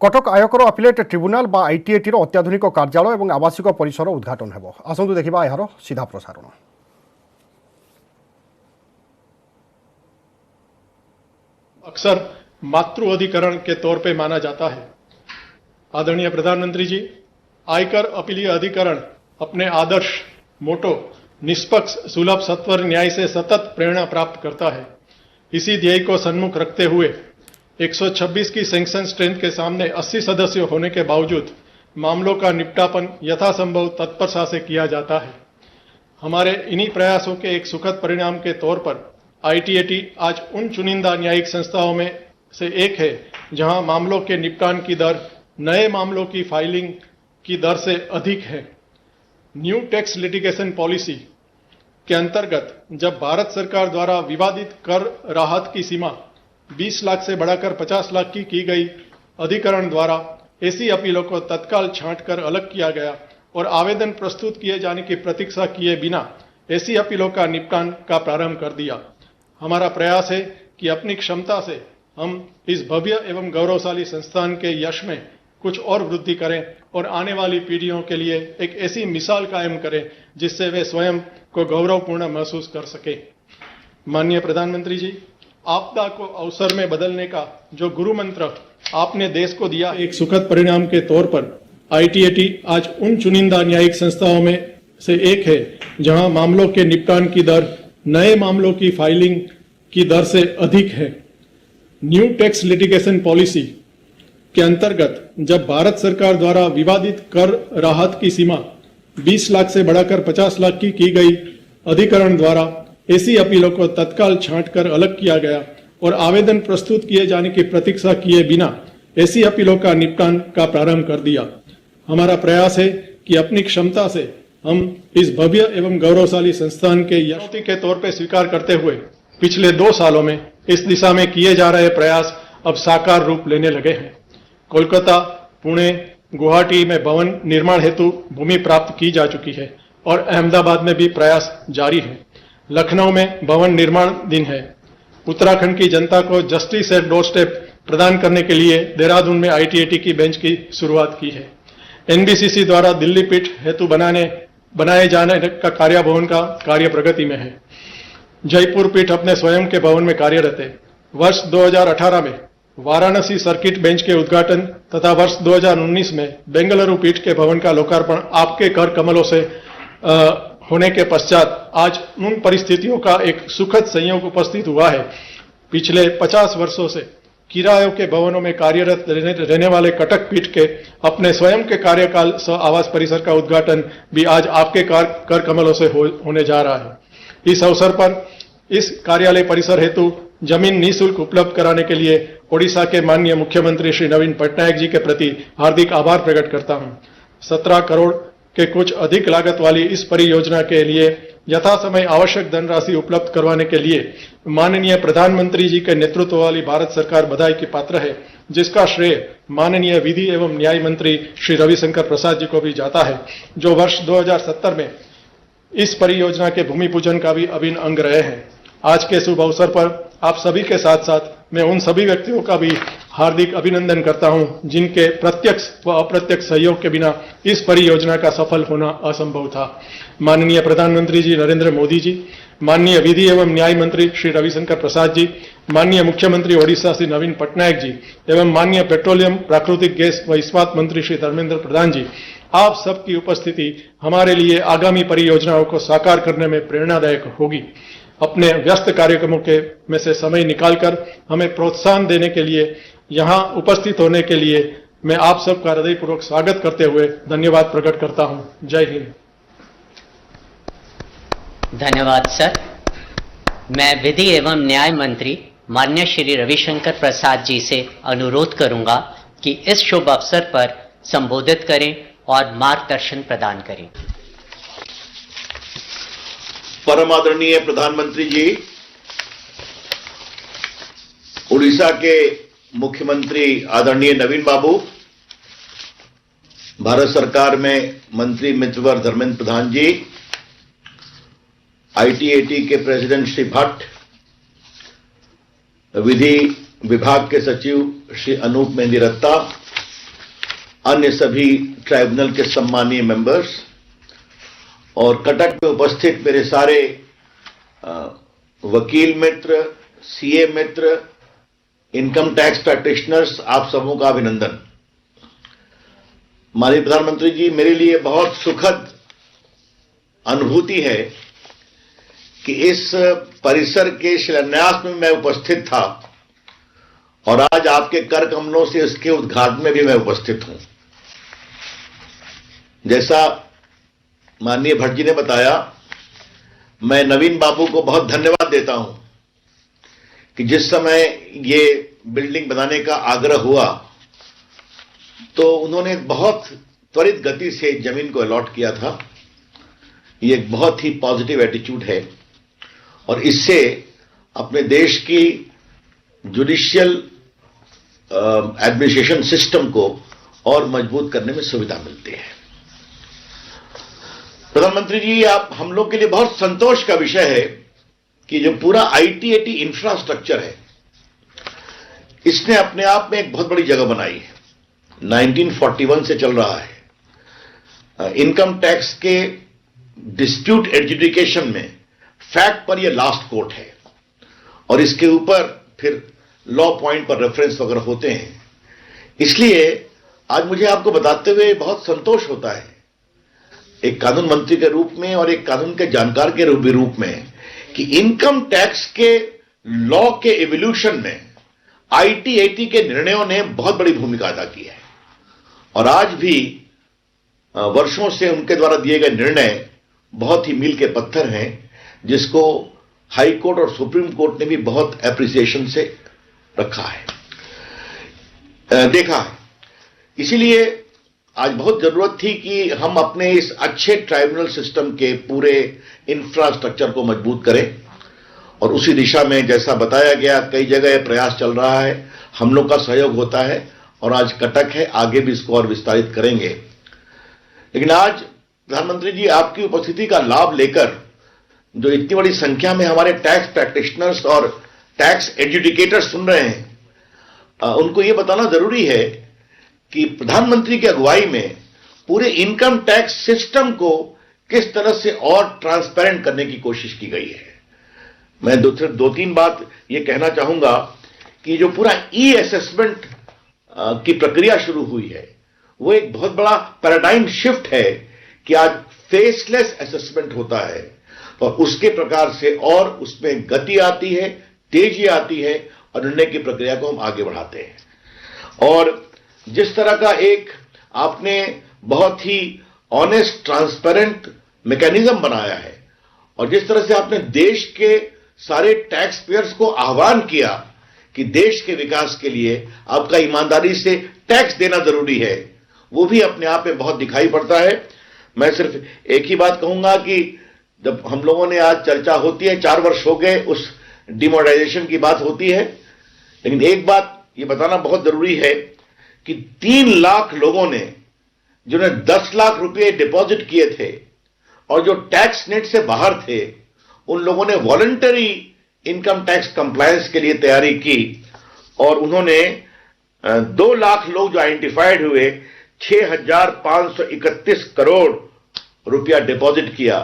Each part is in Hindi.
कटक आयकर अपिलेट ट्रिब्यूनाल बा आईटीएटी अत्याधुनिक कार्यालय और आवासिक परिसर उद्घाटन हेब। आसतु देखा यार सीधा प्रसारण। अक्सर मातृ अधिकरण के तौर पे माना जाता है। आदरणीय प्रधानमंत्री जी, आयकर अपीलीय अधिकरण अपने आदर्श मोटो निष्पक्ष सुलभ सत्वर न्याय से सतत प्रेरणा प्राप्त करता है। इसी ध्येय को सन्मुख रखते हुए 126 की सैंक्शन स्ट्रेंथ के सामने 80 सदस्य होने के बावजूद मामलों का निपटापन यथासंभव तत्परता से किया जाता है। हमारे इन्हीं प्रयासों के एक सुखद परिणाम के तौर पर आईटीएटी आज उन चुनिंदा न्यायिक संस्थाओं में से एक है जहां मामलों के निपटान की दर नए मामलों की फाइलिंग की दर से अधिक है। न्यू टैक्स लिटिगेशन पॉलिसी के अंतर्गत जब भारत सरकार द्वारा विवादित कर राहत की सीमा 20 लाख से बढ़ाकर 50 लाख की गई, अधिकरण द्वारा ऐसी अपीलों को तत्काल छांटकर अलग किया गया और आवेदन प्रस्तुत किए जाने की प्रतीक्षा किए बिना ऐसी अपीलों का निपटान का प्रारंभ कर दिया। हमारा प्रयास है कि अपनी क्षमता से हम इस भव्य एवं गौरवशाली संस्थान के यश में कुछ और वृद्धि करें और आने वाली पीढ़ियों के लिए एक ऐसी मिसाल कायम करें जिससे वे स्वयं को गौरवपूर्ण महसूस कर सके। माननीय प्रधानमंत्री जी, आपदा को अवसर में बदलने का जो गुरु मंत्र आपने देश को दिया, एक सुखद परिणाम के तौर पर आईटीएटी आज उन चुनिंदा न्यायिक संस्थाओं में से एक है जहां मामलों के निपटान की दर नए मामलों की फाइलिंग की दर से अधिक है। न्यू टैक्स लिटिगेशन पॉलिसी के अंतर्गत जब भारत सरकार द्वारा विवादित कर राहत की सीमा 20 लाख से बढ़ाकर 50 लाख की गई, अधिकरण द्वारा ऐसी अपीलों को तत्काल छांटकर अलग किया गया और आवेदन प्रस्तुत किए जाने की प्रतीक्षा किए बिना ऐसी अपीलों का निपटान का प्रारंभ कर दिया। हमारा प्रयास है कि अपनी क्षमता से हम इस भव्य एवं गौरवशाली संस्थान के चुनौती के तौर पर स्वीकार करते हुए पिछले 2 सालों में इस दिशा में किए जा रहे प्रयास अब साकार रूप लेने लगे हैं। कोलकाता, पुणे, गुवाहाटी में भवन निर्माण हेतु भूमि प्राप्त की जा चुकी है और अहमदाबाद में भी प्रयास जारी है। लखनऊ में भवन निर्माण दिन है। उत्तराखंड की जनता को जस्टिस एट डोर स्टेप प्रदान करने के लिए देहरादून में आईटीएटी की बेंच की शुरुआत की है। एनबीसीसी द्वारा दिल्ली पीठ हेतु बनाए जाने का कार्यभवन का कार्य प्रगति में है। जयपुर पीठ अपने स्वयं के भवन में कार्यरत है। वर्ष 2018 में वाराणसी सर्किट बेंच के उद्घाटन तथा वर्ष 2019 में बेंगलुरु पीठ के भवन का लोकार्पण आपके कर कमलों से होने के पश्चात आज उन परिस्थितियों का एक सुखद संयोग उपस्थित हुआ है। पिछले 50 वर्षों से किरायों के भवनों में कार्यरत रहने वाले कटक पीठ के अपने स्वयं के कार्यकाल सह आवास परिसर का उद्घाटन भी आज आपके कर कमलों से होने जा रहा है। इस अवसर पर इस कार्यालय परिसर हेतु जमीन निःशुल्क उपलब्ध कराने के लिए ओडिशा के माननीय मुख्यमंत्री श्री नवीन पटनायक जी के प्रति हार्दिक आभार प्रकट करता हूं। 17 करोड़ के कुछ अधिक लागत वाली इस परियोजना के लिए यथासमय आवश्यक धनराशि उपलब्ध करवाने के लिए माननीय प्रधानमंत्री जी के नेतृत्व वाली भारत सरकार बधाई की पात्र है, जिसका श्रेय माननीय विधि एवं न्याय मंत्री श्री रविशंकर प्रसाद जी को भी जाता है, जो वर्ष 2070 में इस परियोजना के भूमि पूजन का भी अभिन्न अंग रहे हैं। आज के शुभ अवसर पर आप सभी के साथ साथ मैं उन सभी व्यक्तियों का भी हार्दिक अभिनंदन करता हूं जिनके प्रत्यक्ष व अप्रत्यक्ष सहयोग के बिना इस परियोजना का सफल होना असंभव था। माननीय प्रधानमंत्री जी नरेंद्र मोदी जी, माननीय विधि एवं न्याय मंत्री श्री रविशंकर प्रसाद जी, माननीय मुख्यमंत्री ओडिशा श्री नवीन पटनायक जी एवं माननीय पेट्रोलियम, प्राकृतिक गैस व इस्पात मंत्री श्री धर्मेंद्र प्रधान जी, आप सबकी उपस्थिति हमारे लिए आगामी परियोजनाओं को साकार करने में प्रेरणादायक होगी। अपने व्यस्त कार्यक्रमों के में से समय निकालकर हमें प्रोत्साहन देने के लिए, यहां उपस्थित होने के लिए मैं आप सबका हृदयपूर्वक स्वागत करते हुए धन्यवाद प्रकट करता हूं। जय हिंद। धन्यवाद सर। मैं विधि एवं न्याय मंत्री माननीय श्री रविशंकर प्रसाद जी से अनुरोध करूंगा कि इस शुभ अवसर पर संबोधित करें और मार्गदर्शन प्रदान करें। परम आदरणीय प्रधानमंत्री जी, उड़ीसा के मुख्यमंत्री आदरणीय नवीन बाबू, भारत सरकार में मंत्री मित्रवर धर्मेंद्र प्रधान जी, आईटीएटी के प्रेसिडेंट श्री भट्ट, विधि विभाग के सचिव श्री अनूप मेहंदी रत्ता, अन्य सभी ट्राइब्यूनल के सम्मानीय मेंबर्स और कटक में उपस्थित मेरे सारे वकील मित्र, सीए मित्र, इनकम टैक्स प्रैक्टिशनर्स, आप सबों का अभिनंदन। माननीय प्रधानमंत्री जी, मेरे लिए बहुत सुखद अनुभूति है कि इस परिसर के शिलान्यास में मैं उपस्थित था और आज आपके कर कमलों से इसके उद्घाटन में भी मैं उपस्थित हूं। जैसा माननीय भट्ट जी ने बताया, मैं नवीन बाबू को बहुत धन्यवाद देता हूं कि जिस समय ये बिल्डिंग बनाने का आग्रह हुआ तो उन्होंने बहुत त्वरित गति से जमीन को अलॉट किया था। ये एक बहुत ही पॉजिटिव एटीट्यूड है और इससे अपने देश की जुडिशियल एडमिनिस्ट्रेशन सिस्टम को और मजबूत करने में सुविधा मिलती है। प्रधानमंत्री जी, आप हम लोग के लिए बहुत संतोष का विषय है कि जो पूरा आईटीएटी इंफ्रास्ट्रक्चर है, इसने अपने आप में एक बहुत बड़ी जगह बनाई है। 1941 से चल रहा है। इनकम टैक्स के डिस्प्यूट एडजुडिकेशन में फैक्ट पर यह लास्ट कोर्ट है और इसके ऊपर फिर लॉ पॉइंट पर रेफरेंस वगैरह होते हैं। इसलिए आज मुझे आपको बताते हुए बहुत संतोष होता है, एक कानून मंत्री के रूप में और एक कानून के जानकार के रूप में, कि इनकम टैक्स के लॉ के एवोल्यूशन में आईटीएटी के निर्णयों ने बहुत बड़ी भूमिका अदा की है और आज भी वर्षों से उनके द्वारा दिए गए निर्णय बहुत ही मील के पत्थर हैं, जिसको हाई कोर्ट और सुप्रीम कोर्ट ने भी बहुत एप्रिसिएशन से रखा है, देखा है। इसीलिए आज बहुत जरूरत थी कि हम अपने इस अच्छे ट्राइब्यूनल सिस्टम के पूरे इंफ्रास्ट्रक्चर को मजबूत करें और उसी दिशा में जैसा बताया गया कई जगह प्रयास चल रहा है, हम लोग का सहयोग होता है और आज कटक है, आगे भी इसको और विस्तारित करेंगे। लेकिन आज प्रधानमंत्री जी, आपकी उपस्थिति का लाभ लेकर जो इतनी बड़ी संख्या में हमारे टैक्स प्रैक्टिशनर्स और टैक्स एडजुडिकेटर्स सुन रहे हैं, उनको यह बताना जरूरी है कि प्रधानमंत्री की अगुवाई में पूरे इनकम टैक्स सिस्टम को किस तरह से और ट्रांसपेरेंट करने की कोशिश की गई है। मैं दो तीन बात ये कहना चाहूंगा कि जो पूरा ई असेसमेंट की प्रक्रिया शुरू हुई है, वो एक बहुत बड़ा पैराडाइम शिफ्ट है कि आज फेसलेस असेसमेंट होता है और उसके प्रकार से और उसमें गति आती है, तेजी आती है और निर्णय की प्रक्रिया को हम आगे बढ़ाते हैं। और जिस तरह का एक आपने बहुत ही ऑनेस्ट, ट्रांसपेरेंट मैकेनिज्म बनाया है और जिस तरह से आपने देश के सारे टैक्स पेयर्स को आह्वान किया कि देश के विकास के लिए आपका ईमानदारी से टैक्स देना जरूरी है, वो भी अपने आप में बहुत दिखाई पड़ता है। मैं सिर्फ एक ही बात कहूंगा कि जब हम लोगों ने आज चर्चा होती है, 4 वर्ष हो गए उस डिमोनेटाइजेशन की बात होती है, लेकिन एक बात ये बताना बहुत जरूरी है कि 3 लाख लोगों ने, जिन्होंने 10 लाख रुपए डिपॉजिट किए थे और जो टैक्स नेट से बाहर थे, उन लोगों ने वॉलंटरी इनकम टैक्स कंप्लायंस के लिए तैयारी की और उन्होंने 2 लाख लोग जो आइडेंटिफाइड हुए, 6,531 करोड़ रुपया डिपॉजिट किया।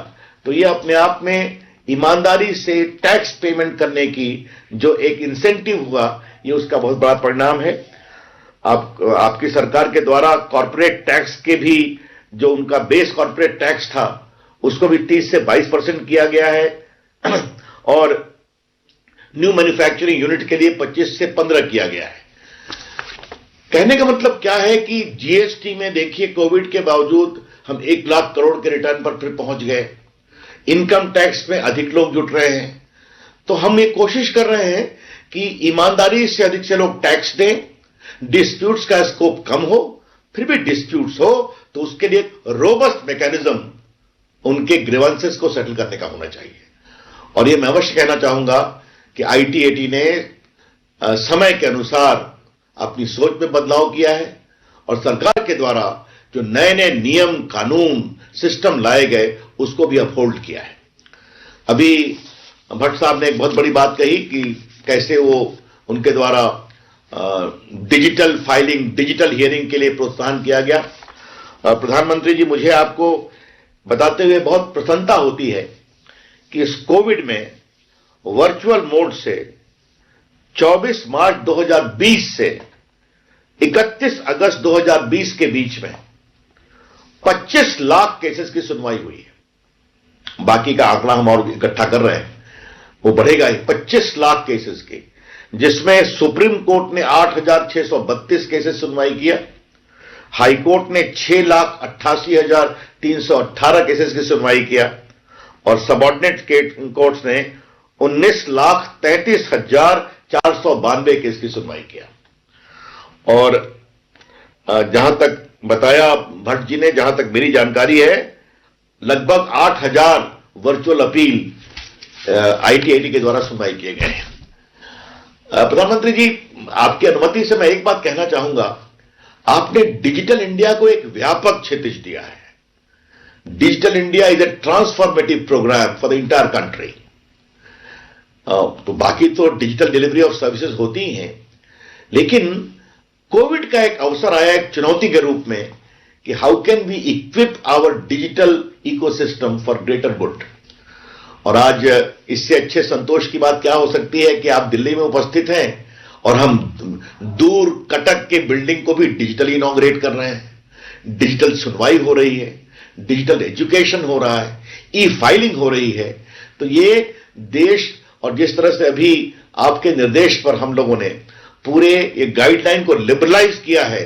तो यह अपने आप में ईमानदारी से टैक्स पेमेंट करने की जो एक इंसेंटिव हुआ, यह उसका बहुत बड़ा परिणाम है। आपकी सरकार के द्वारा कॉर्पोरेट टैक्स के भी जो उनका बेस कॉर्पोरेट टैक्स था, उसको भी 30 से 22% किया गया है और न्यू मैन्युफैक्चरिंग यूनिट के लिए 25 से 15 किया गया है। कहने का मतलब क्या है कि जीएसटी में देखिए, कोविड के बावजूद हम 1 लाख करोड़ के रिटर्न पर फिर पहुंच गए। इनकम टैक्स में अधिक लोग जुट रहे हैं, तो हम ये कोशिश कर रहे हैं कि ईमानदारी से अधिक से लोग टैक्स दें, डिस्प्यूट्स का स्कोप कम हो, फिर भी डिस्प्यूट्स हो तो उसके लिए रोबस्ट मैकेनिज्म उनके ग्रीवेंसेस को सेटल करने का होना चाहिए। और ये मैं अवश्य कहना चाहूंगा कि आईटीएटी ने समय के अनुसार अपनी सोच में बदलाव किया है और सरकार के द्वारा जो नए नए नियम, कानून, सिस्टम लाए गए, उसको भी अपहोल्ड किया है। अभी भट्ट साहब ने एक बहुत बड़ी बात कही कि कैसे वो उनके द्वारा डिजिटल फाइलिंग, डिजिटल हियरिंग के लिए प्रोत्साहन किया गया। प्रधानमंत्री जी, मुझे आपको बताते हुए बहुत प्रसन्नता होती है कि इस कोविड में वर्चुअल मोड से 24 मार्च 2020 से 31 अगस्त 2020 के बीच में 25 लाख केसेस की सुनवाई हुई है। बाकी का आंकड़ा हम और इकट्ठा कर रहे हैं, वो बढ़ेगा ही। 25 लाख केसेस की, जिसमें सुप्रीम कोर्ट ने 8,632 केसेस सुनवाई किया, हाई कोर्ट ने 6,88,318 केसेस की सुनवाई किया और सबऑर्डिनेट कोर्ट्स ने 19,33,492 केस की सुनवाई किया। और जहां तक बताया भट्ट जी ने, जहां तक मेरी जानकारी है, लगभग 8,000 वर्चुअल अपील आईटीएटी के द्वारा सुनवाई किए गए हैं। प्रधानमंत्री जी, आपकी अनुमति से मैं एक बात कहना चाहूंगा। आपने डिजिटल इंडिया को एक व्यापक क्षितिज दिया है। Digital India is a transformative programme for the entire country. तो बाकी तो डिजिटल डिलीवरी ऑफ सर्विसेज होती ही हैं, लेकिन कोविड का एक अवसर आया एक चुनौती के रूप में कि how can we equip our digital ecosystem for greater good. और आज इससे अच्छे संतोष की बात क्या हो सकती है कि आप दिल्ली में उपस्थित हैं और हम दूर कटक के बिल्डिंग को भी डिजिटली इनॉग्रेट कर रहे हैं। डिजिटल सुनवाई हो रही है, डिजिटल एजुकेशन हो रहा है, ई फाइलिंग हो रही है। तो ये देश, और जिस तरह से अभी आपके निर्देश पर हम लोगों ने पूरे ये गाइडलाइन को लिबरलाइज किया है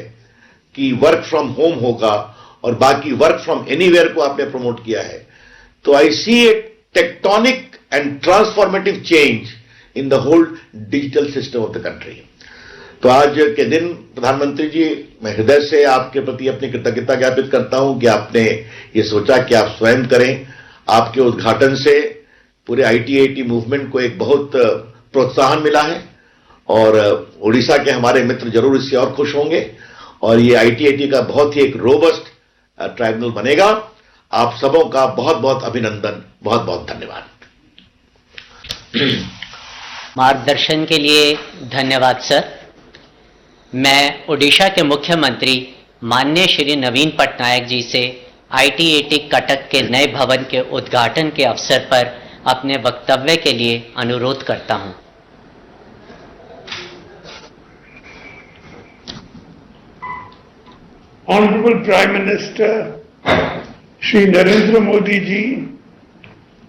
कि वर्क फ्रॉम होम होगा और बाकी वर्क फ्रॉम एनीवेयर को आपने प्रमोट किया है, तो I see a tectonic and transformative change in the whole digital system of the country. तो आज के दिन प्रधानमंत्री जी, मैं हृदय से आपके प्रति अपनी कृतज्ञता ज्ञापित करता हूं कि आपने ये सोचा कि आप स्वयं करें। आपके उद्घाटन से पूरे आईटीएटी मूवमेंट को एक बहुत प्रोत्साहन मिला है और उड़ीसा के हमारे मित्र जरूर इससे और खुश होंगे और ये आईटीएटी का बहुत ही एक रोबस्ट ट्राइब्यूनल बनेगा। आप सबों का बहुत बहुत अभिनंदन, बहुत बहुत धन्यवाद। मार्गदर्शन के लिए धन्यवाद सर। मैं ओडिशा के मुख्यमंत्री माननीय श्री नवीन पटनायक जी से आईटीएटी कटक के नए भवन के उद्घाटन के अवसर पर अपने वक्तव्य के लिए अनुरोध करता हूं। Honorable Prime Minister Shri Narendra Modi ji,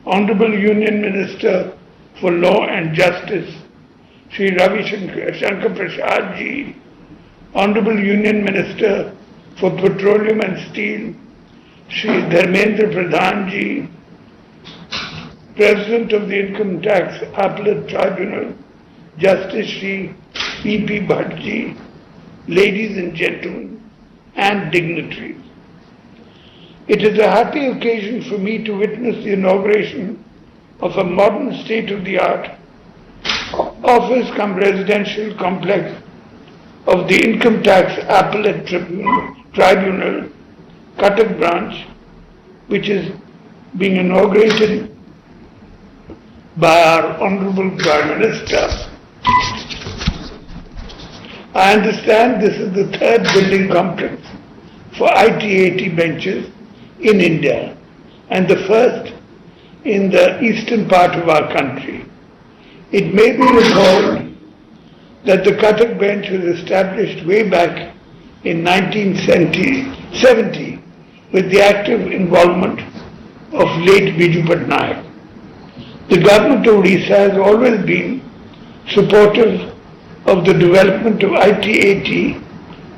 Honorable Union Minister for Law and Justice Shri Ravi Shankar Prasad ji, Honorable Union Minister for Petroleum and Steel Shri Dharmendra Pradhan ji, President of the Income Tax Appellate Tribunal Justice Shri P.P. Bhatt ji, ladies and gentlemen and dignitaries. It is a happy occasion for me to witness the inauguration of a modern state-of-the-art office cum residential complex of the Income Tax Appellate Tribunal, Cuttack branch, which is being inaugurated by our Honorable Prime Minister. I understand this is the third building complex for IT-AT benches in India and the first in the eastern part of our country. It may be recalled that the Cuttack bench was established way back in 1970 with the active involvement of late Biju Patnaik. The government of Odisha has always been supportive of the development of IT-AT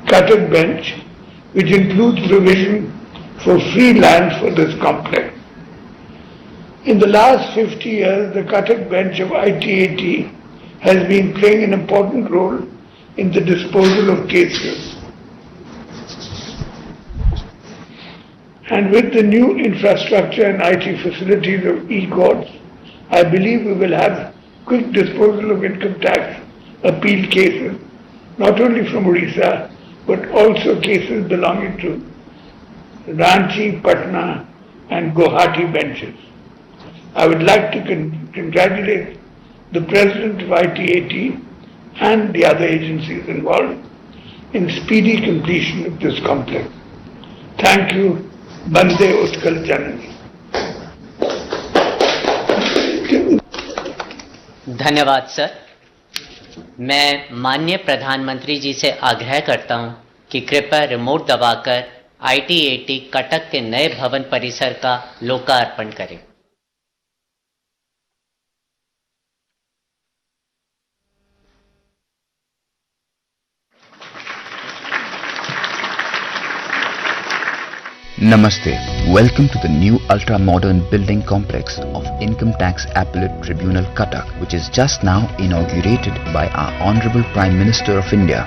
Cuttack bench, which includes provision for free land for this complex. In the last 50 years, the Cuttack bench of IT-AT has been playing an important role in the disposal of cases. And with the new infrastructure and IT facilities of e-courts, I believe we will have quick disposal of income tax appeal cases, not only from Odisha, but also cases belonging to Ranchi, Patna and Guwahati benches. I would like to congratulate the President of IT-AT, and the other agencies involved in speedy completion of this complex. Thank you. Bande Utkal Janani. धन्यवाद सर। मैं माननीय प्रधानमंत्री जी से आग्रह करता हूं कि कृपया रिमोट दबाकर ITAT कटक के नए भवन परिसर का लोकार्पण करें। Namaste. Welcome to the new ultra-modern building complex of Income Tax Appellate Tribunal Cuttack, which is just now inaugurated by our Honorable Prime Minister of India.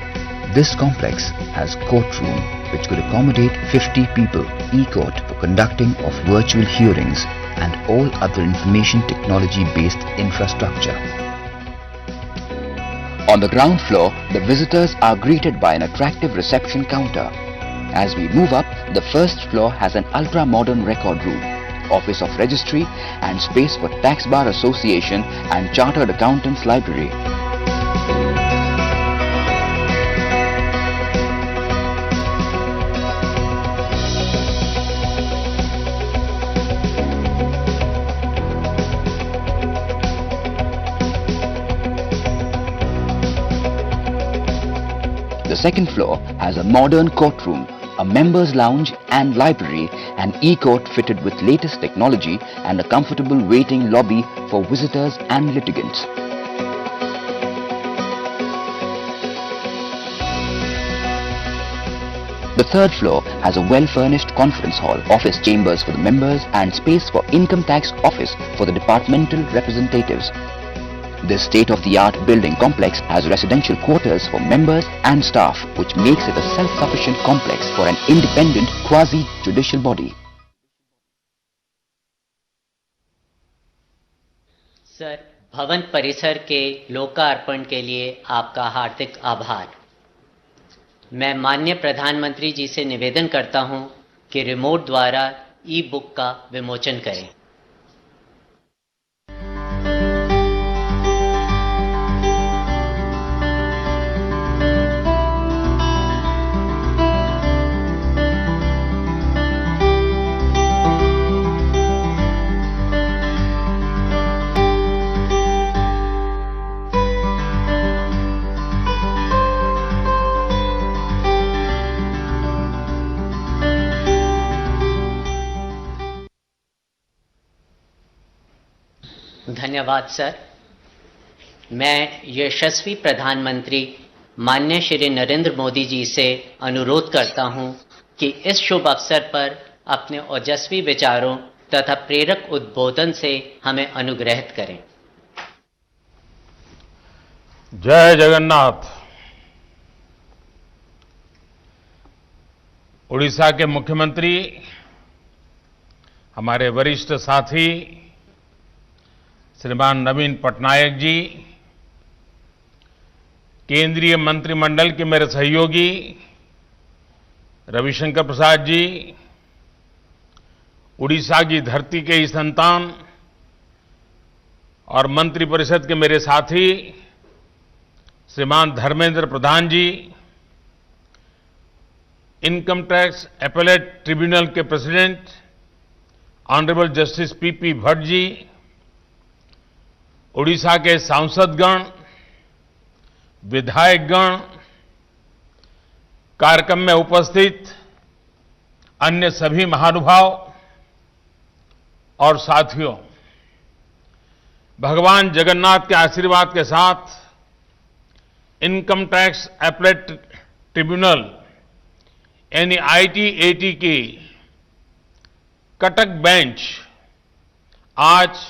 This complex has courtroom which could accommodate 50 people, e-court for conducting of virtual hearings and all other information technology-based infrastructure. On the ground floor, the visitors are greeted by an attractive reception counter. As we move up, the first floor has an ultra-modern record room, office of registry and space for Tax Bar Association and Chartered Accountants Library. The second floor has a modern courtroom, a members' lounge and library, an e-court fitted with latest technology and a comfortable waiting lobby for visitors and litigants. The third floor has a well-furnished conference hall, office chambers for the members and space for income tax office for the departmental representatives. This state-of-the-art building complex has residential quarters for members and staff, which makes it a self-sufficient complex for an independent quasi-judicial body. Sir, भवन परिसर के लोकार्पण के लिए आपका हार्दिक आभार। मैं माननीय प्रधानमंत्री जी से निवेदन करता हूं कि रिमोट द्वारा ई-बुक का विमोचन करें। धन्यवाद सर। मैं यशस्वी प्रधानमंत्री माननीय श्री नरेंद्र मोदी जी से अनुरोध करता हूं कि इस शुभ अवसर पर अपने ओजस्वी विचारों तथा प्रेरक उद्बोधन से हमें अनुग्रहित करें। जय जगन्नाथ। उड़ीसा के मुख्यमंत्री, हमारे वरिष्ठ साथी श्रीमान नवीन पटनायक जी, केंद्रीय मंत्रिमंडल के मेरे सहयोगी रविशंकर प्रसाद जी, उड़ीसा की धरती के ही संतान और मंत्रिपरिषद के मेरे साथी श्रीमान Dharmendra Pradhan ji, income tax appellate tribunal के president honourable justice PP Bhatt ji, Orissa के सांसदगण, विधायकगण, कार्यक्रम में उपस्थित अन्य सभी महानुभाव और साथियों, भगवान जगन्नाथ के आशीर्वाद के साथ इनकम टैक्स अपीलेट ट्रिब्यूनल यानी ITAT की कटक बेंच आज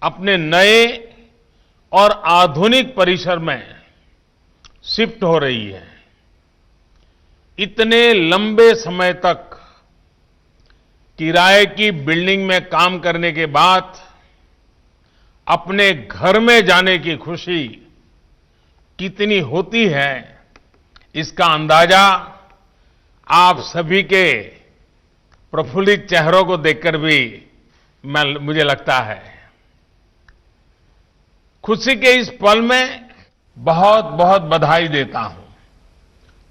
अपने नए और आधुनिक परिसर में शिफ्ट हो रही है। इतने लंबे समय तक किराए की बिल्डिंग में काम करने के बाद अपने घर में जाने की खुशी कितनी होती है, इसका अंदाजा आप सभी के प्रफुल्लित चेहरों को देखकर भी मुझे लगता है। खुशी के इस पल में बहुत बहुत बधाई देता हूं,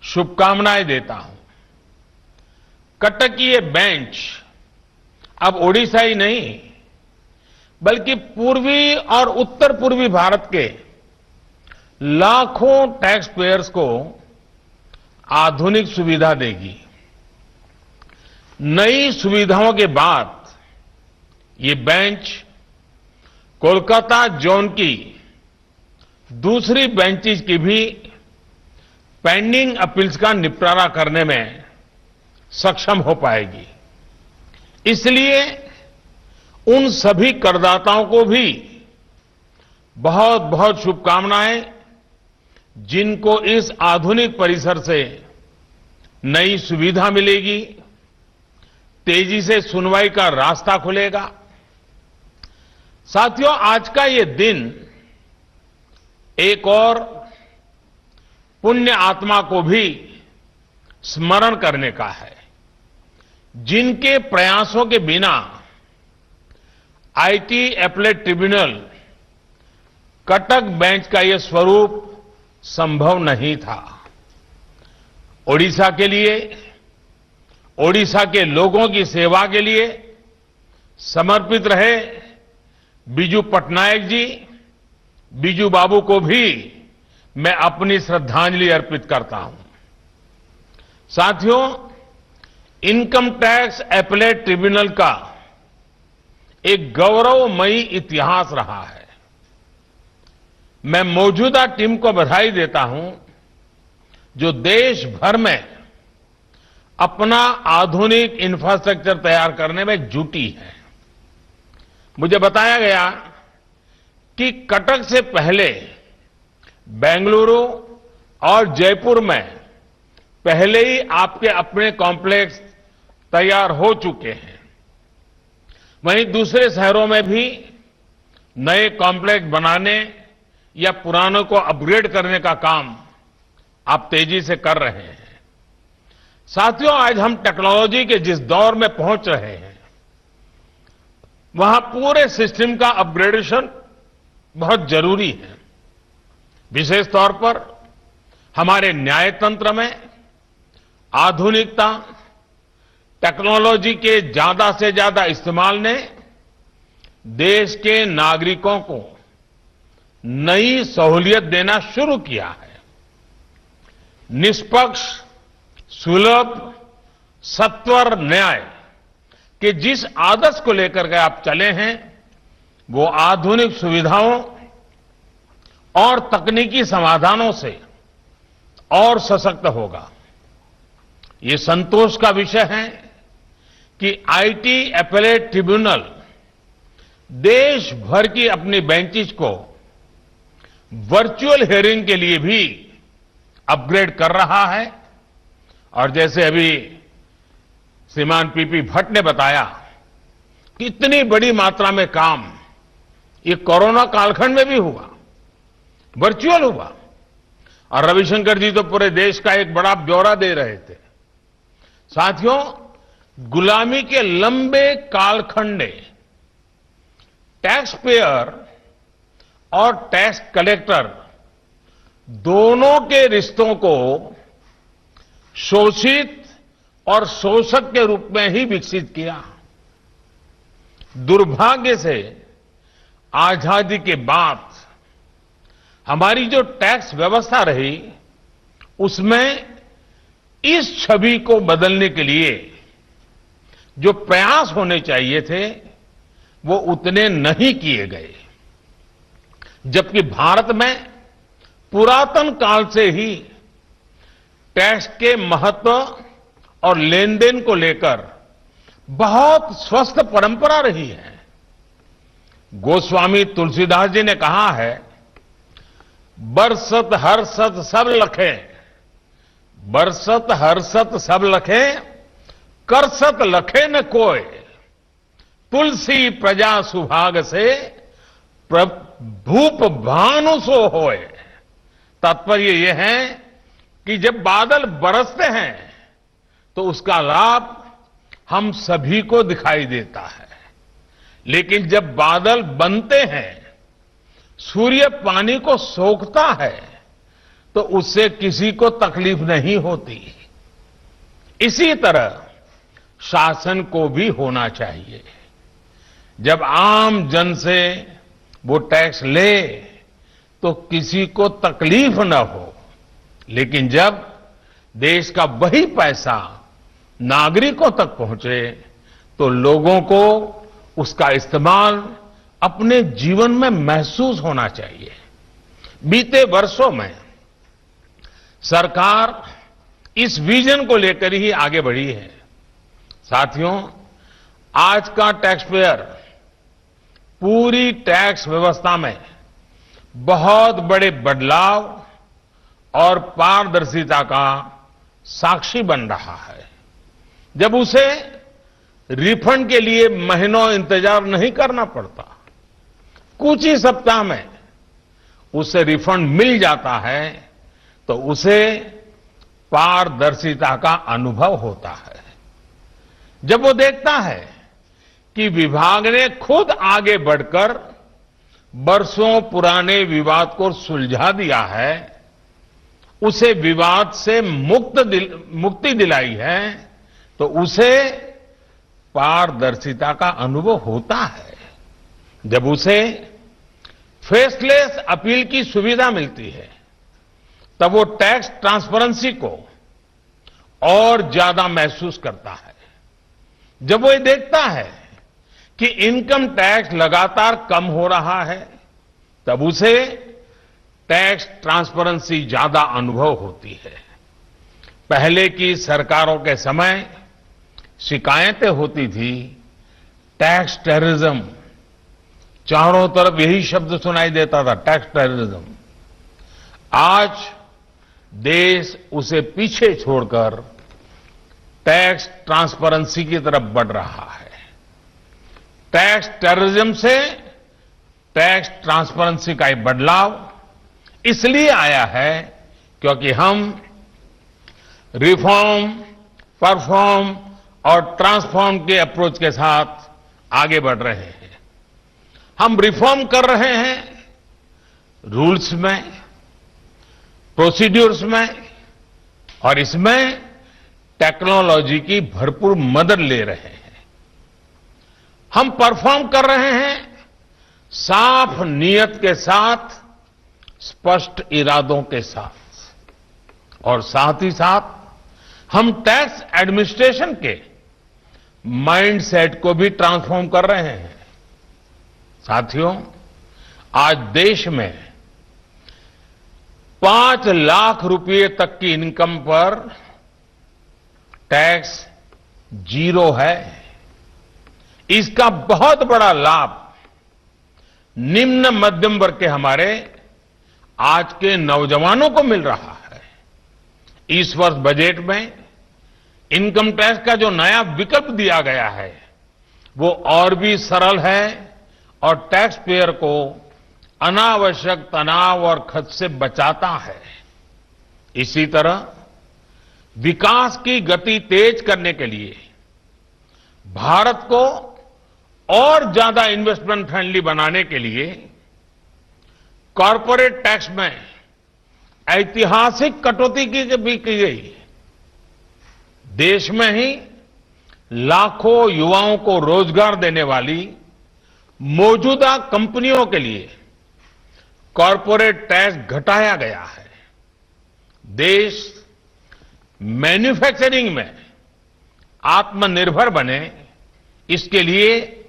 शुभकामनाएं देता हूं। कटक की ये बेंच अब ओडिशा ही नहीं बल्कि पूर्वी और उत्तर पूर्वी भारत के लाखों टैक्स पेयर्स को आधुनिक सुविधा देगी। नई सुविधाओं के बाद ये बेंच कोलकाता जोन की दूसरी बेंचेस की भी पेंडिंग अपील्स का निपटारा करने में सक्षम हो पाएगी। इसलिए उन सभी करदाताओं को भी बहुत बहुत शुभकामनाएं जिनको इस आधुनिक परिसर से नई सुविधा मिलेगी, तेजी से सुनवाई का रास्ता खुलेगा। साथियों, आज का ये दिन एक और पुण्य आत्मा को भी स्मरण करने का है, जिनके प्रयासों के बिना IT appellate tribunal Cuttack bench का यह स्वरूप संभव नहीं था। ओडिशा के लिए, ओडिशा के लोगों की सेवा के लिए समर्पित रहे बीजू पटनायक जी, बीजू बाबू को भी मैं अपनी श्रद्धांजलि अर्पित करता हूं। साथियों, इनकम टैक्स एपलेट ट्रिब्यूनल का एक गौरवमयी इतिहास रहा है। मैं मौजूदा टीम को बधाई देता हूं जो देश भर में अपना आधुनिक इंफ्रास्ट्रक्चर तैयार करने में जुटी है। मुझे बताया गया कि कटक से पहले बेंगलुरु और जयपुर में पहले ही आपके अपने कॉम्प्लेक्स तैयार हो चुके हैं। वहीं दूसरे शहरों में भी नए कॉम्प्लेक्स बनाने या पुरानों को अपग्रेड करने का काम आप तेजी से कर रहे हैं। साथियों, आज हम टेक्नोलॉजी के जिस दौर में पहुंच रहे हैं, वहां पूरे सिस्टम का अपग्रेडेशन बहुत जरूरी है। विशेष तौर पर हमारे न्याय तंत्र में आधुनिकता, टेक्नोलॉजी के ज्यादा से ज्यादा इस्तेमाल ने देश के नागरिकों को नई सहूलियत देना शुरू किया है। निष्पक्ष, सुलभ, सत्वर न्याय के जिस आदर्श को लेकर के आप चले हैं, वो आधुनिक सुविधाओं और तकनीकी समाधानों से और सशक्त होगा। ये संतोष का विषय है कि आईटी एपलेट ट्रिब्यूनल देश भर की अपनी बेंचेस को वर्चुअल हियरिंग के लिए भी अपग्रेड कर रहा है। और जैसे अभी श्रीमान पीपी भट्ट ने बताया कि इतनी बड़ी मात्रा में काम ये कोरोना कालखंड में भी हुआ, वर्चुअल हुआ। और रविशंकर जी तो पूरे देश का एक बड़ा ब्यौरा दे रहे थे। साथियों, गुलामी के लंबे कालखंड ने टैक्स पेयर और टैक्स कलेक्टर दोनों के रिश्तों को शोषित और शोषक के रूप में ही विकसित किया। दुर्भाग्य से आजादी के बाद हमारी जो टैक्स व्यवस्था रही, उसमें इस छवि को बदलने के लिए जो प्रयास होने चाहिए थे, वो उतने नहीं किए गए। जबकि भारत में पुरातन काल से ही टैक्स के महत्व और लेन देन को लेकर बहुत स्वस्थ परंपरा रही है। गोस्वामी तुलसीदास जी ने कहा है, बरसत हरसत सब लखे, बरसत हरसत सब लखे, करसत लखे न कोय, तुलसी प्रजा सुभाग से भूप भानु सो होए। तात्पर्य यह है कि जब बादल बरसते हैं तो उसका लाभ हम सभी को दिखाई देता है, लेकिन जब बादल बनते हैं, सूर्य पानी को सोखता है तो उससे किसी को तकलीफ नहीं होती। इसी तरह शासन को भी होना चाहिए। जब आम जन से वो टैक्स ले तो किसी को तकलीफ न हो, लेकिन जब देश का वही पैसा नागरिकों तक पहुंचे तो लोगों को उसका इस्तेमाल अपने जीवन में महसूस होना चाहिए। बीते वर्षों में सरकार इस विजन को लेकर ही आगे बढ़ी है। साथियों, आज का टैक्स पेयर पूरी टैक्स व्यवस्था में बहुत बड़े बदलाव और पारदर्शिता का साक्षी बन रहा है। जब उसे रिफंड के लिए महीनों इंतजार नहीं करना पड़ता, कुछ ही सप्ताह में उसे रिफंड मिल जाता है, तो उसे पारदर्शिता का अनुभव होता है। जब वो देखता है कि विभाग ने खुद आगे बढ़कर बरसों पुराने विवाद को सुलझा दिया है, उसे विवाद से मुक्ति दिलाई है, तो उसे पारदर्शिता का अनुभव होता है। जब उसे फेसलेस अपील की सुविधा मिलती है, तब वो टैक्स ट्रांसपेरेंसी को और ज्यादा महसूस करता है। जब वो ये देखता है कि इनकम टैक्स लगातार कम हो रहा है, तब उसे टैक्स ट्रांसपेरेंसी ज्यादा अनुभव होती है। पहले की सरकारों के समय शिकायतें होती थी, टैक्स टेररिज्म, चारों तरफ यही शब्द सुनाई देता था, टैक्स टेररिज्म। आज देश उसे पीछे छोड़कर टैक्स ट्रांसपेरेंसी की तरफ बढ़ रहा है। टैक्स टेररिज्म से टैक्स ट्रांसपेरेंसी का एक बदलाव इसलिए आया है क्योंकि हम रिफॉर्म, परफॉर्म और ट्रांसफॉर्म के अप्रोच के साथ आगे बढ़ रहे हैं। हम रिफॉर्म कर रहे हैं रूल्स में, प्रोसीड्यूर्स में, और इसमें टेक्नोलॉजी की भरपूर मदद ले रहे हैं। हम परफॉर्म कर रहे हैं साफ नीयत के साथ, स्पष्ट इरादों के साथ, और साथ ही साथ हम टैक्स एडमिनिस्ट्रेशन के माइंडसेट को भी ट्रांसफॉर्म कर रहे हैं। साथियों, आज देश में 5 लाख रुपए तक की इनकम पर टैक्स 0 है। इसका बहुत बड़ा लाभ निम्न मध्यम वर्ग के हमारे आज के नौजवानों को मिल रहा है। इस वर्ष बजट में इनकम टैक्स का जो नया विकल्प दिया गया है, वो और भी सरल है और टैक्स पेयर को अनावश्यक तनाव और खर्च से बचाता है। इसी तरह विकास की गति तेज करने के लिए भारत को और ज्यादा इन्वेस्टमेंट फ्रेंडली बनाने के लिए कॉरपोरेट टैक्स में ऐतिहासिक कटौती भी की गई। देश में ही लाखों युवाओं को रोजगार देने वाली मौजूदा कंपनियों के लिए कॉरपोरेट टैक्स घटाया गया है। देश मैन्युफैक्चरिंग में आत्मनिर्भर बने, इसके लिए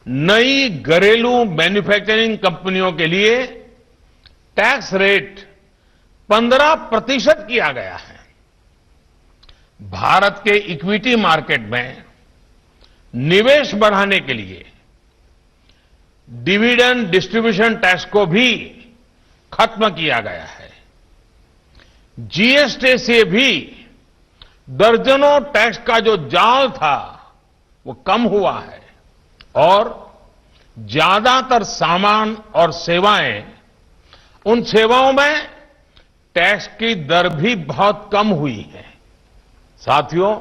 नई घरेलू मैन्युफैक्चरिंग कंपनियों के लिए टैक्स रेट 15% किया गया है। भारत के इक्विटी मार्केट में निवेश बढ़ाने के लिए डिविडेंड डिस्ट्रीब्यूशन टैक्स को भी खत्म किया गया है। जीएसटी से भी दर्जनों टैक्स का जो जाल था वो कम हुआ है और ज्यादातर सामान और सेवाएं, उन सेवाओं में टैक्स की दर भी बहुत कम हुई है। साथियों,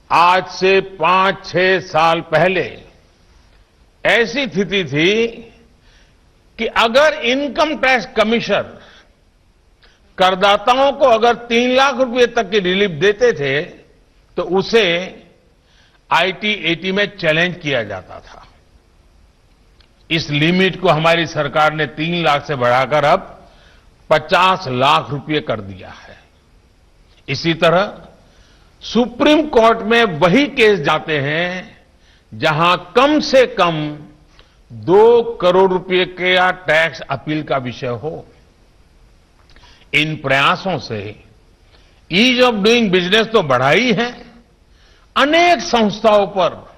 आज से 5-6 साल पहले ऐसी स्थिति थी कि अगर इनकम टैक्स कमिश्नर करदाताओं को अगर 3 लाख रुपए तक की रिलीफ देते थे तो उसे आईटी-एटी में चैलेंज किया जाता था। इस लिमिट को हमारी सरकार ने 3 लाख से बढ़ाकर अब 50 लाख रुपए कर दिया है। इसी तरह सुप्रीम कोर्ट में वही केस जाते हैं जहां कम से कम 2 करोड़ रुपए का टैक्स अपील का विषय हो। इन प्रयासों से ईज ऑफ डूइंग बिजनेस तो बढ़ा ही है, अनेक संस्थाओं पर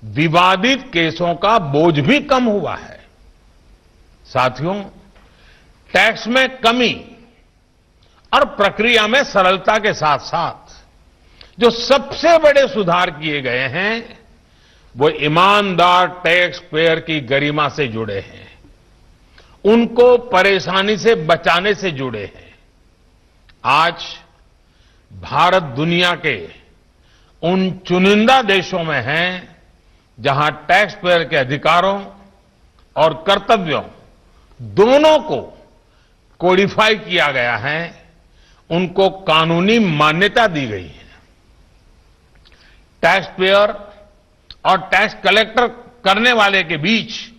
विवादित केसों का बोझ भी कम हुआ है। साथियों, टैक्स में कमी और प्रक्रिया में सरलता के साथ साथ जो सबसे बड़े सुधार किए गए हैं वो ईमानदार टैक्स पेयर की गरिमा से जुड़े हैं, उनको परेशानी से बचाने से जुड़े हैं। आज भारत दुनिया के उन चुनिंदा देशों में है जहां टैक्स पेयर के अधिकारों और कर्तव्यों दोनों को कोडिफाई किया गया है, उनको कानूनी मान्यता दी गई है। टैक्स पेयर और टैक्स कलेक्टर करने वाले के बीच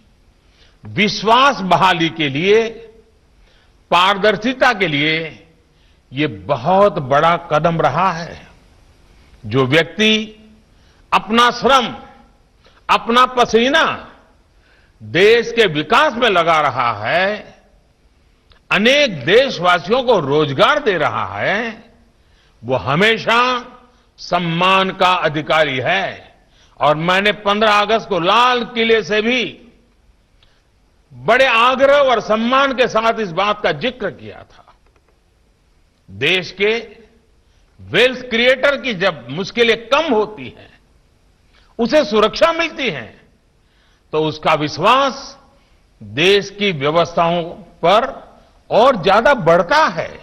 विश्वास बहाली के लिए, पारदर्शिता के लिए ये बहुत बड़ा कदम रहा है। जो व्यक्ति अपना श्रम, अपना पसीना देश के विकास में लगा रहा है, अनेक देशवासियों को रोजगार दे रहा है, वो हमेशा सम्मान का अधिकारी है। और मैंने 15 अगस्त को लाल किले से भी बड़े आग्रह और सम्मान के साथ इस बात का जिक्र किया था। देश के वेल्थ क्रिएटर की जब मुश्किलें कम होती हैं, उसे सुरक्षा मिलती है, तो उसका विश्वास देश की व्यवस्थाओं पर और ज्यादा बढ़ता है।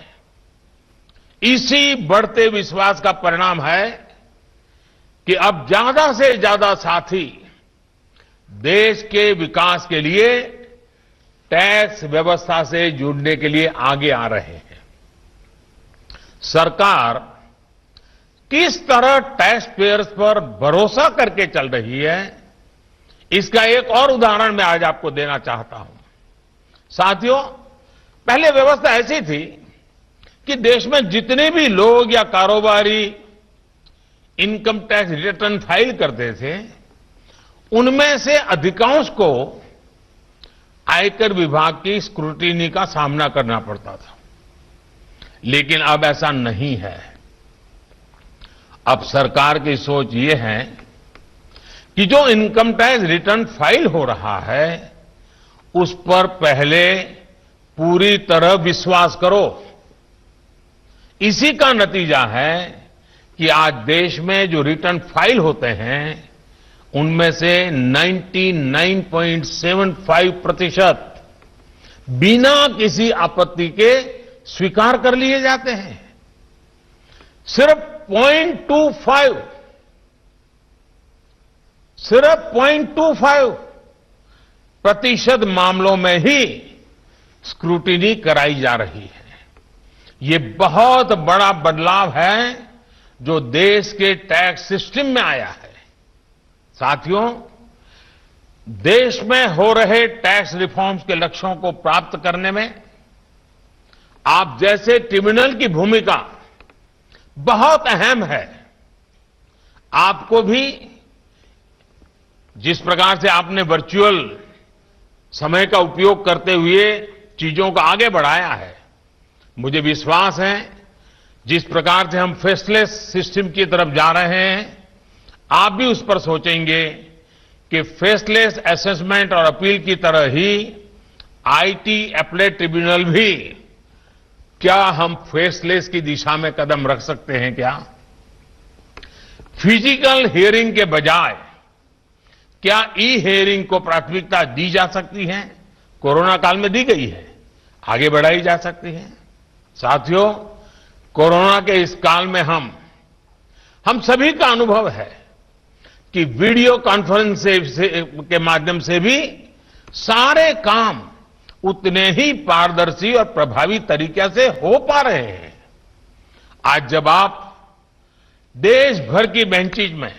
इसी बढ़ते विश्वास का परिणाम है कि अब ज्यादा से ज्यादा साथी देश के विकास के लिए टैक्स व्यवस्था से जुड़ने के लिए आगे आ रहे हैं। सरकार किस तरह टैक्स पेयर्स पर भरोसा करके चल रही है, इसका एक और उदाहरण मैं आज आपको देना चाहता हूं। साथियों, पहले व्यवस्था ऐसी थी कि देश में जितने भी लोग या कारोबारी इनकम टैक्स रिटर्न फाइल करते थे, उनमें से अधिकांश को आयकर विभाग की स्क्रूटिनी का सामना करना पड़ता था। लेकिन अब ऐसा नहीं है। अब सरकार की सोच ये है कि जो इनकम टैक्स रिटर्न फाइल हो रहा है, उस पर पहले पूरी तरह विश्वास करो। इसी का नतीजा है कि आज देश में जो रिटर्न फाइल होते हैं, उनमें से 99.75% बिना किसी आपत्ति के स्वीकार कर लिए जाते हैं। सिर्फ 0.25% मामलों में ही स्क्रूटिनी कराई जा रही है। ये बहुत बड़ा बदलाव है जो देश के टैक्स सिस्टम में आया है। साथियों, देश में हो रहे टैक्स रिफॉर्म्स के लक्ष्यों को प्राप्त करने में आप जैसे ट्रिब्यूनल की भूमिका बहुत अहम है। आपको भी जिस प्रकार से आपने वर्चुअल समय का उपयोग करते हुए चीजों को आगे बढ़ाया है, मुझे विश्वास है जिस प्रकार से हम फेसलेस सिस्टम की तरफ जा रहे हैं, आप भी उस पर सोचेंगे कि फेसलेस असेसमेंट और अपील की तरह ही आईटी एपलेट ट्रिब्यूनल भी, क्या हम फेसलेस की दिशा में कदम रख सकते हैं क्या? फिजिकल हियरिंग के बजाय क्या ई हियरिंग को प्राथमिकता दी जा सकती है? कोरोना काल में दी गई है, आगे बढ़ाई जा सकती है। साथियों, कोरोना के इस काल में हम सभी का अनुभव है कि वीडियो कॉन्फ्रेंस के माध्यम से भी सारे काम उतने ही पारदर्शी और प्रभावी तरीके से हो पा रहे हैं। आज जब आप देश भर की बेंचेज में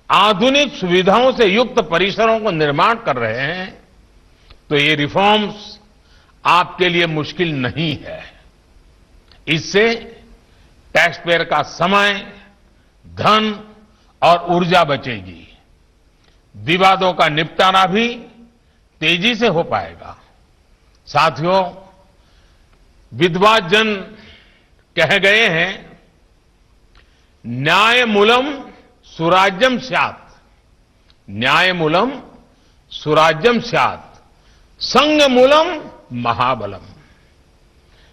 आधुनिक सुविधाओं से युक्त परिसरों को निर्माण कर रहे हैं तो ये रिफॉर्म्स आपके लिए मुश्किल नहीं है। इससे टैक्स पेयर का समय, धन और ऊर्जा बचेगी। विवादों का निपटारा भी तेजी से हो पाएगा। साथियों, विद्वान कह गए हैं, न्यायमूलम सुराज्यम स्यात्, न्यायमूलम सुराज्यम स्यात्, संघमूलम महाबलम।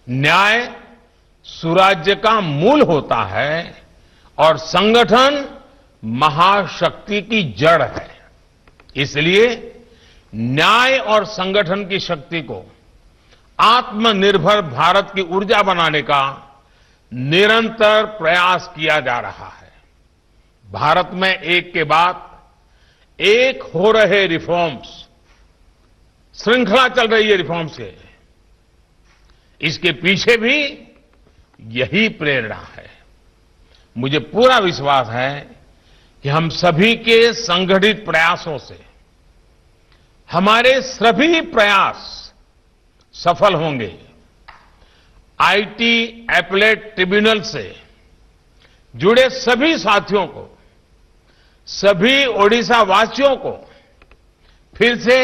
न्याय सुराज्य का मूल होता है और संगठन महाशक्ति की जड़ है। इसलिए न्याय और संगठन की शक्ति को आत्मनिर्भर भारत की ऊर्जा बनाने का निरंतर प्रयास किया जा रहा है। भारत में एक के बाद एक हो रहे रिफॉर्म्स, श्रृंखला चल रही है रिफॉर्म्स के, इसके पीछे भी यही प्रेरणा है। मुझे पूरा विश्वास है कि हम सभी के संगठित प्रयासों से हमारे सभी प्रयास सफल होंगे। आईटी एपेलेट ट्रिब्यूनल से जुड़े सभी साथियों को, सभी ओडिशा वासियों को फिर से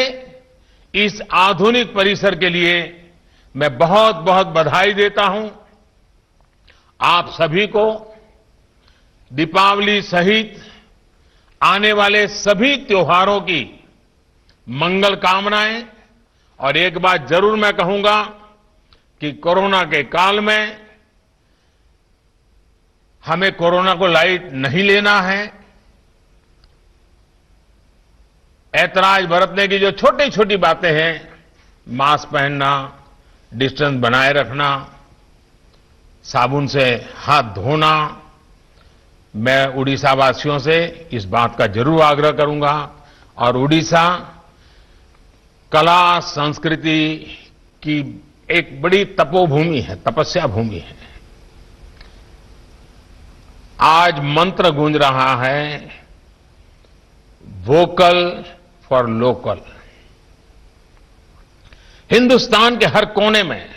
इस आधुनिक परिसर के लिए मैं बहुत बहुत बधाई देता हूं। आप सभी को दीपावली सहित आने वाले सभी त्योहारों की मंगल कामनाएं। और एक बात जरूर मैं कहूंगा कि कोरोना के काल में हमें कोरोना को लाइट नहीं लेना है। ऐतराज बरतने की जो छोटी छोटी बातें हैं, मास्क पहनना, डिस्टेंस बनाए रखना, साबुन से हाथ धोना, मैं उड़ीसा वासियों से इस बात का जरूर आग्रह करूंगा। और उड़ीसा कला संस्कृति की एक बड़ी तपोभूमि है, तपस्या भूमि है। आज मंत्र गूंज रहा है, वोकल फॉर लोकल। हिंदुस्तान के हर कोने में,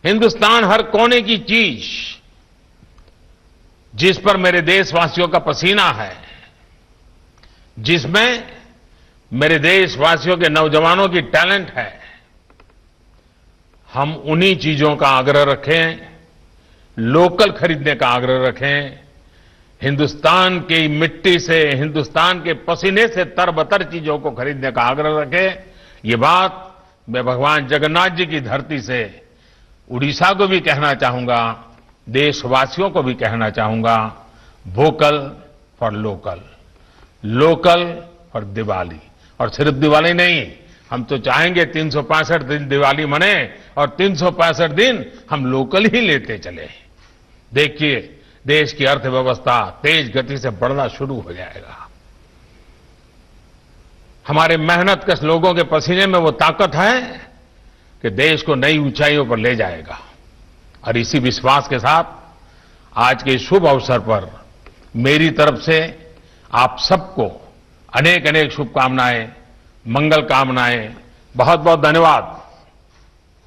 हिंदुस्तान हर कोने की चीज जिस पर मेरे देशवासियों का पसीना है, जिसमें मेरे देशवासियों के नौजवानों की टैलेंट है, हम उन्हीं चीजों का आग्रह रखें, लोकल खरीदने का आग्रह रखें। हिंदुस्तान की मिट्टी से, हिंदुस्तान के पसीने से तरबतर चीजों को खरीदने का आग्रह रखें। ये बात मैं भगवान जगन्नाथ जी की धरती से उड़ीसा को भी कहना चाहूंगा, देशवासियों को भी कहना चाहूंगा, vocal for local, local for Diwali. और सिर्फ दिवाली नहीं, हम तो चाहेंगे 365 दिन दिवाली मने और 365 दिन हम लोकल ही लेते चले। देखिए, देश की अर्थव्यवस्था तेज गति से बढ़ना शुरू हो जाएगा। हमारे मेहनतकश लोगों के पसीने में वो ताकत है कि देश को नई ऊंचाइयों पर ले जाएगा। और इसी विश्वास के साथ आज के शुभ अवसर पर मेरी तरफ से आप सबको अनेक अनेक शुभकामनाएं, मंगल कामनाएं। बहुत बहुत धन्यवाद।